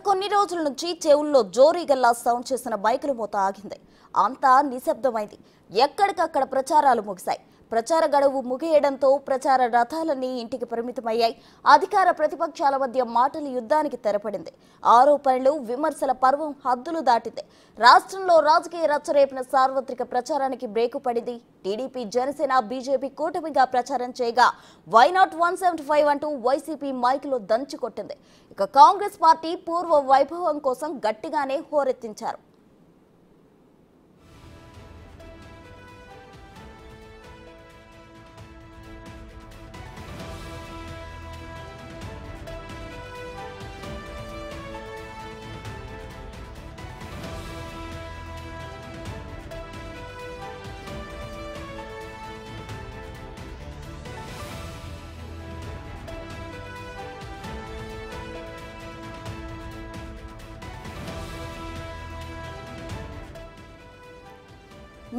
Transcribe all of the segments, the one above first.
కొన్ని రోజుల నుంచి చెవుల్లో జోరీగల్లా సౌండ్ చేసిన బైకుల మోత ఆగింది. అంతా నిశ్శబ్దమైంది. ఎక్కడికక్కడ ప్రచారాలు ముగిశాయి. ప్రచార గడువు ముగియడంతో ప్రచార రథాలన్నీ ఇంటికి పరిమితమయ్యాయి. అధికార ప్రతిపక్షాల మధ్య మాటల యుద్ధానికి తెరపడింది. ఆరోపణలు, విమర్శల పర్వం హద్దులు దాటింది. రాష్ట్రంలో రాజకీయ రచ్చరేపిన సార్వత్రిక ప్రచారానికి బ్రేకు పడింది. టీడీపీ, జనసేన, బీజేపీ కూటమిగా ప్రచారం చేయగా వై నాట్ 175 అంటూ వైసీపీ మైకులో దంచుకొట్టింది. ఇక కాంగ్రెస్ పార్టీ పూర్వ వైభవం కోసం గట్టిగానే హోరెత్తించారు.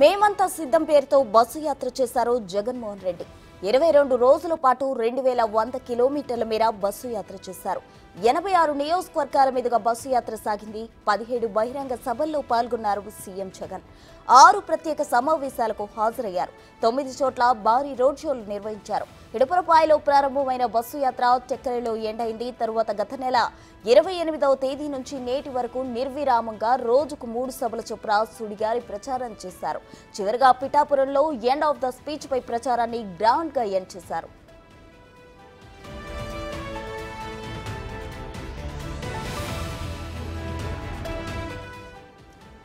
మేమంతా సిద్ధం పేరుతో బస్సు యాత్ర చేశారు జగన్మోహన్ రెడ్డి. 22 రోజుల పాటు 2100 కిలోమీటర్ల మేర బస్సు యాత్ర చేశారు. 86 నియోజకవర్గాల మీదుగా బస్సు యాత్ర సాగింది. 17 బహిరంగ సభల్లో పాల్గొన్నారు సీఎం జగన్. 6 ప్రత్యేక సమావేశాలకు హాజరయ్యారు. 9 చోట్ల భారీ రోడ్ షోలు నిర్వహించారు. ఇడుపురపాయలో ప్రారంభమైన బస్సు యాత్ర టెక్కలిలో ఎండైంది. తరువాత గత నెల 28వ తేదీ నుంచి నేటి వరకు నిర్విరామంగా రోజుకు 3 సభల చొప్పున సుడిగాలి ప్రచారం చేశారు. చివరిగా పిఠాపురంలో ఎండ్ ఆఫ్ ద స్పీచ్ పై ప్రచారాన్ని గ్రాండ్ గా ఎండ్ చేశారు.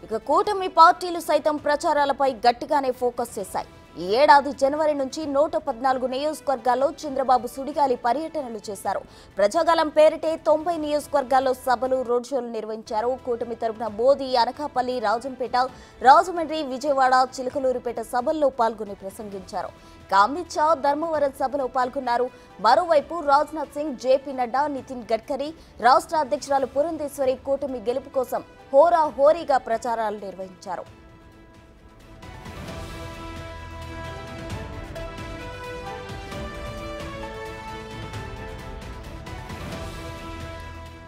ఇక కూటమి పార్టీలు సైతం ప్రచారాలపై గట్టిగానే ఫోకస్ చేశాయి. ఈ ఏడాది జనవరి నుంచి 114 నియోజకవర్గాల్లో చంద్రబాబు సుడిగాలి పర్యటనలు చేశారు. ప్రజాగలం పేరిటే 90 నియోజకవర్గాల్లో సభలు, రోడ్ షోలు నిర్వహించారు. కూటమి తరపున బోధి, అనకాపల్లి, రాజంపేట, రాజమండ్రి, విజయవాడ, చిలకలూరిపేట సభల్లో పాల్గొని ప్రసంగించారు. అమిత్ షా ధర్మవరం సభలో పాల్గొన్నారు. మరోవైపు రాజ్నాథ్ సింగ్, జేపీ నడ్డా, నితిన్ గడ్కరీ, రాష్ట్ర అధ్యక్షురాలు పురంధేశ్వరి కూటమి గెలుపు కోసం హోరాహోరీగా ప్రచారాలు నిర్వహించారు.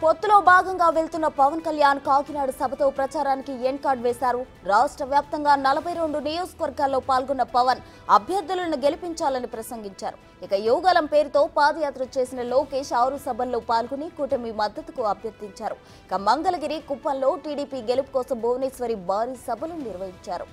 పొత్తులో భాగంగా వెళ్తున్న పవన్ కళ్యాణ్ కాకినాడ సభతో ప్రచారానికి ఎండ్ కార్డ్ వేశారు. రాష్ట్ర వ్యాప్తంగా 42 నియోజకవర్గాల్లో పాల్గొన్న పవన్ అభ్యర్థులను గెలిపించాలని ప్రసంగించారు. ఇక యోగాలం పేరుతో పాదయాత్ర చేసిన లోకేష్ 6 సభల్లో పాల్గొని కూటమి మద్దతుకు అభ్యర్థించారు. ఇక మంగళగిరి, కుప్పంలో టీడీపీ గెలుపు కోసం భువనేశ్వరి భారీ సభలు నిర్వహించారు.